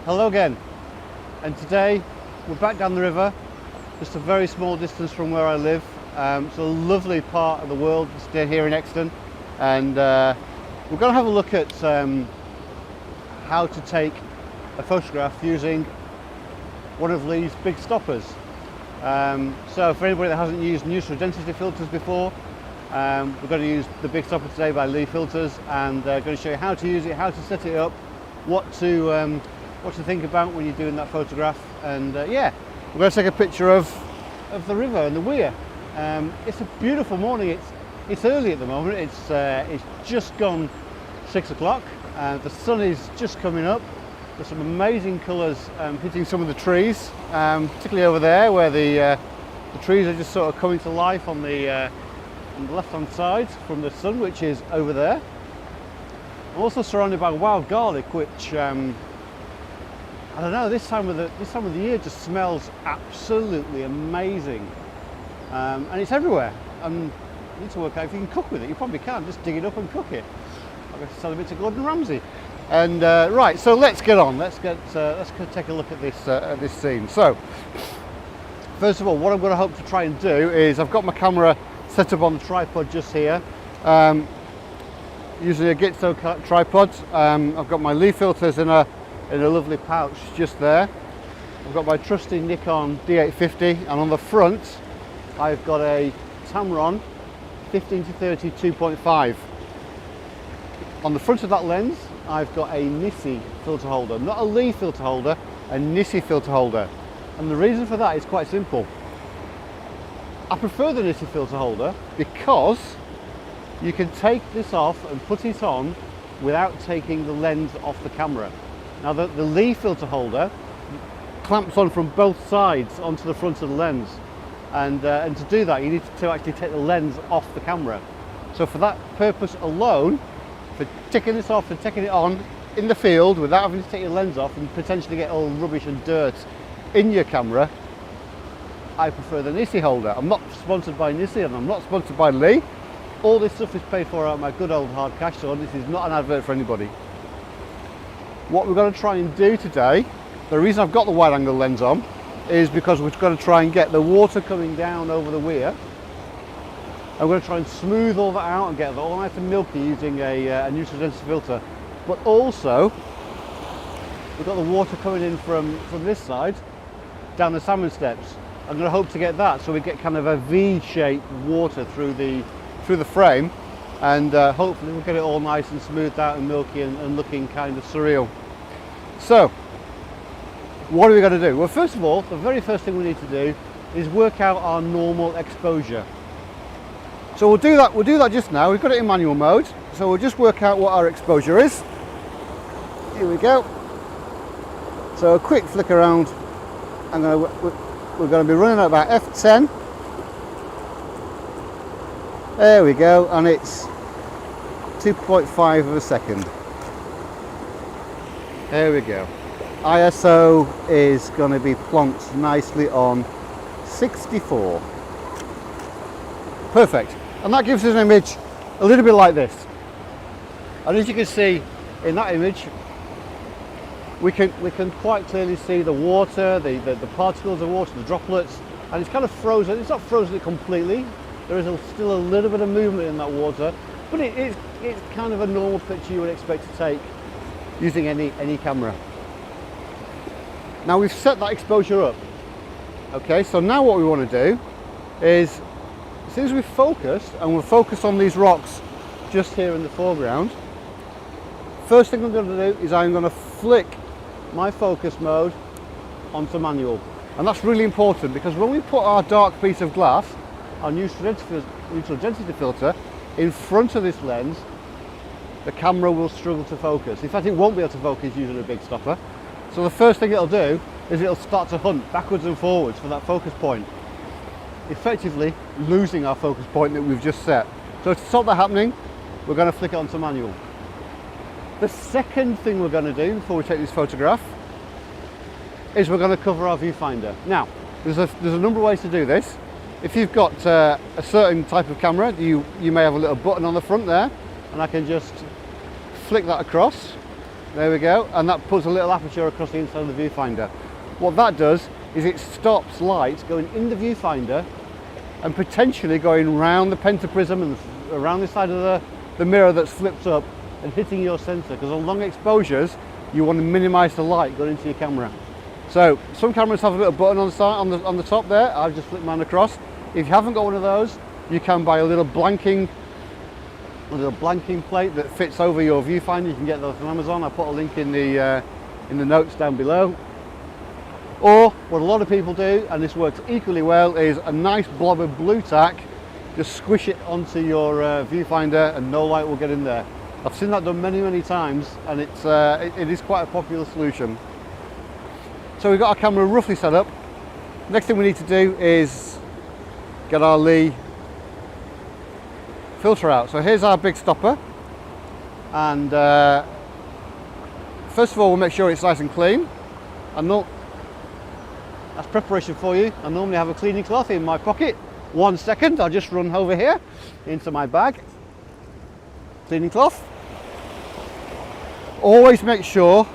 Hello again, and today we're back down the river, just a very small distance from where I live. It's a lovely part of the world just here in Exton, and we're going to have a look at how to take a photograph using one of these big stoppers. So for anybody that hasn't used neutral density filters before, we're going to use the big stopper today by Lee Filters, and going to show you how to use it, how to set it up, what to think about when you're doing that photograph. And yeah, we're going to take a picture of the river and the weir. It's a beautiful morning. It's early at the moment. It's just gone 6 o'clock. The sun is just coming up. There's some amazing colours hitting some of the trees, particularly over there where the trees are just sort of coming to life on the left hand side from the sun, which is over there. I'm also surrounded by wild garlic, which I don't know, this time of the year just smells absolutely amazing, and it's everywhere. And you need to work out if you can cook with it. You probably can. Just dig it up and cook it. I'm going to sell a bit to Gordon Ramsay. And right, so let's get on. Let's take a look at this scene. So first of all, what I'm going to hope to try and do is, I've got my camera set up on the tripod just here, using a Gitzo tripod. I've got my Lee Filters in a lovely pouch just there. I've got my trusty Nikon D850, and on the front I've got a Tamron 15-30 2.5. On the front of that lens I've got a Nissi filter holder, not a Lee filter holder, a Nissi filter holder. And the reason for that is quite simple. I prefer the Nissi filter holder because you can take this off and put it on without taking the lens off the camera. Now the Lee filter holder clamps on from both sides onto the front of the lens, and to do that you need to actually take the lens off the camera. So for that purpose alone, for taking this off and taking it on in the field without having to take your lens off and potentially get all rubbish and dirt in your camera, I prefer the Nissi holder. I'm not sponsored by Nissi and I'm not sponsored by Lee. All this stuff is paid for out of my good old hard cash, so this is not an advert for anybody. What we're going to try and do today, the reason I've got the wide angle lens on is because we're going to try and get the water coming down over the weir. I'm going to try and smooth all that out and get it all nice and milky using a neutral density filter. But also, we've got the water coming in from this side down the salmon steps. I'm going to hope to get that so we get kind of a V-shaped water through the frame, and hopefully we'll get it all nice and smoothed out and milky and looking kind of surreal. So what are we going to do? Well, first of all, the very first thing we need to do is work out our normal exposure. So we'll do that just now. We've got it in manual mode, so we'll just work out what our exposure is. Here we go. So a quick flick around. We're going to be running at about f10. There we go, and it's 2.5 of a second. There we go. ISO is going to be plonked nicely on 64. Perfect. And that gives us an image a little bit like this. And as you can see in that image, we can quite clearly see the water, the particles of water, the droplets, and it's kind of frozen. It's not frozen completely. There is still a little bit of movement in that water, but it's kind of a normal picture you would expect to take using any camera. Now we've set that exposure up. Okay, so now what we want to do is, as soon as we've focused, and we'll focus on these rocks just here in the foreground, first thing I'm going to do is I'm going to flick my focus mode onto manual. And that's really important, because when we put our dark piece of glass, our neutral density filter, in front of this lens, the camera will struggle to focus. In fact, it won't be able to focus using a big stopper. So the first thing it'll do is it'll start to hunt backwards and forwards for that focus point, effectively losing our focus point that we've just set. So to stop that happening, we're going to flick it onto manual. The second thing we're going to do before we take this photograph is we're going to cover our viewfinder. Now, there's a number of ways to do this. If you've got a certain type of camera, you may have a little button on the front there, and I can just flick that across, There we go, and that puts a little aperture across the inside of the viewfinder. What that does is it stops light going in the viewfinder and potentially going round the pentaprism and around the side of the mirror that's flipped up and hitting your sensor, because on long exposures you want to minimize the light going into your camera. So some cameras have a little button on the side, on the top there. I've just flipped mine across. If you haven't got one of those, you can buy a little blanking plate that fits over your viewfinder. You can get those from Amazon. I'll put a link in the notes down below. Or what a lot of people do, and this works equally well, is a nice blob of blue tack. Just squish it onto your viewfinder and no light will get in there. I've seen that done many times, and it is quite a popular solution. So we've got our camera roughly set up. Next thing we need to do is get our Lee filter out. So here's our big stopper, and first of all we'll make sure it's nice and clean. That's preparation for you. I normally have a cleaning cloth in my pocket. 1 second, I'll just run over here into my bag. Cleaning cloth. Always make sure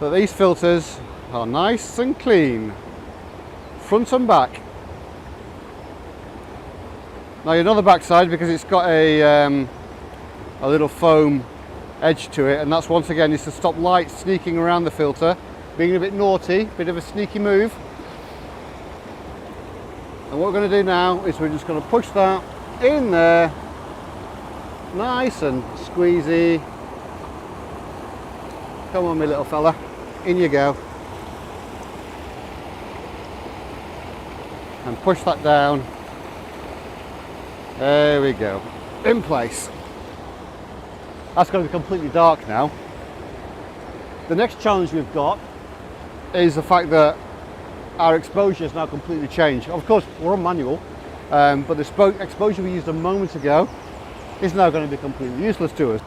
that these filters are nice and clean, front and back. Now you know the back side because it's got a little foam edge to it, and that's once again is to stop light sneaking around the filter, being a bit naughty, bit of a sneaky move. And what we're going to do now is we're just going to push that in there, nice and squeezy. Come on, my little fella, in you go. And push that down. There we go, in place. That's going to be completely dark now. The next challenge we've got is the fact that our exposure is now completely changed. Of course, we're on manual, but the exposure we used a moment ago is now going to be completely useless to us.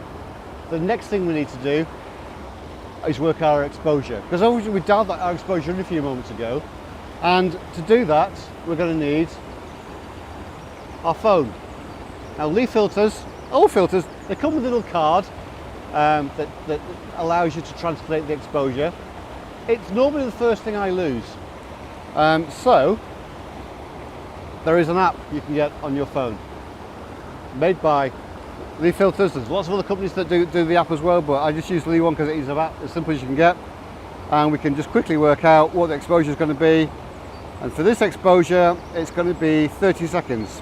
The next thing we need to do is work our exposure, because obviously we dialed our exposure in a few moments ago, and to do that we're going to need our phone. Now Lee filters, all filters, they come with a little card that allows you to translate the exposure. It's normally the first thing I lose. So there is an app you can get on your phone made by Lee Filters. There's lots of other companies that do the app as well, but I just use the Lee one because it is about as simple as you can get, and we can just quickly work out what the exposure is going to be. And for this exposure it's going to be 30 seconds,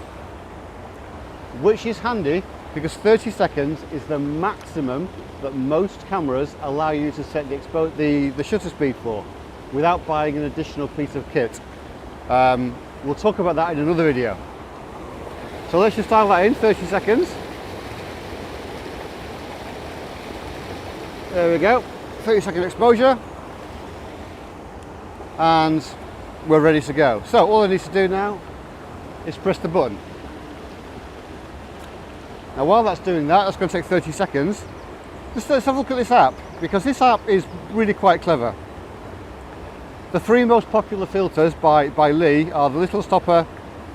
which is handy because 30 seconds is the maximum that most cameras allow you to set the shutter speed for without buying an additional piece of kit. We'll talk about that in another video. So let's just dial that in, 30 seconds. There we go, 30-second exposure, and we're ready to go. So all I need to do now is press the button. Now while that's doing that, that's going to take 30 seconds. Just let's have a look at this app, because this app is really quite clever. The three most popular filters by Lee are the little stopper,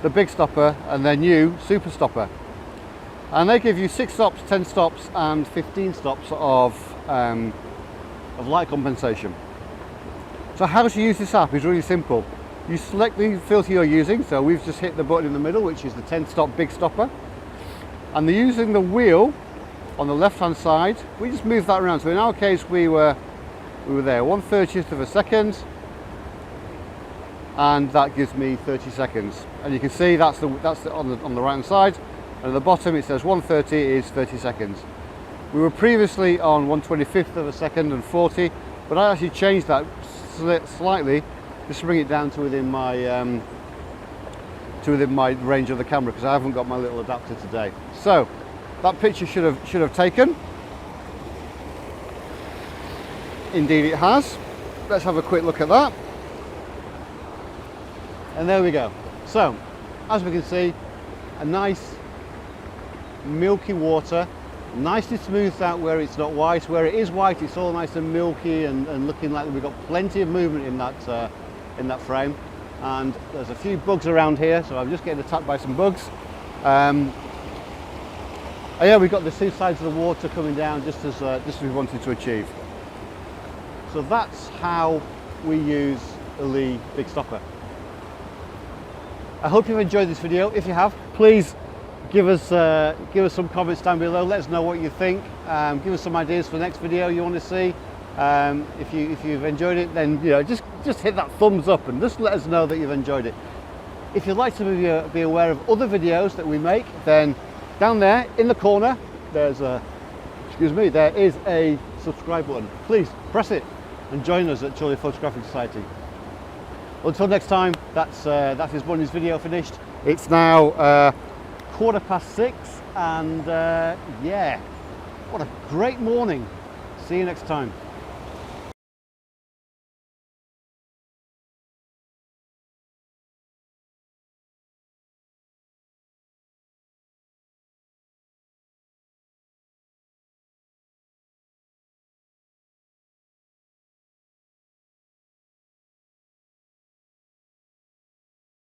the big stopper, and their new super stopper. And they give you 6 stops, 10 stops, and 15 stops of light compensation. So how to use this app is really simple. You select the filter you're using, so we've just hit the button in the middle, which is the 10 stop big stopper. And using the wheel on the left hand side, we just move that around. So in our case we were there 1/30th of a second, and that gives me 30 seconds. And you can see that's on the right hand side, and at the bottom it says 1:30 is 30 seconds. We were previously on 1/25th of a second and 40, but I actually changed that slightly just to bring it down to within my range of the camera, because I haven't got my little adapter today. So that picture should have taken. Indeed it has. Let's have a quick look at that. And there we go. So as we can see, a nice milky water, nicely smoothed out where it's not white. Where it is white, it's all nice and milky and looking like we've got plenty of movement in that frame. And there's a few bugs around here, so I'm just getting attacked by some bugs. Oh yeah, we've got the two sides of the water coming down just as we wanted to achieve. So that's how we use a Lee Big Stopper. I hope you've enjoyed this video. If you have, please give us some comments down below. Let us know what you think. Give us some ideas for the next video you want to see. If you've enjoyed it, then just hit that thumbs up and just let us know that you've enjoyed it. If you'd like to be aware of other videos that we make, then down there in the corner there is a subscribe button. Please press it and join us at Chorley Photographic Society. Until next time, that is Bunny's video finished. It's now 6:15, and yeah, what a great morning. See you next time.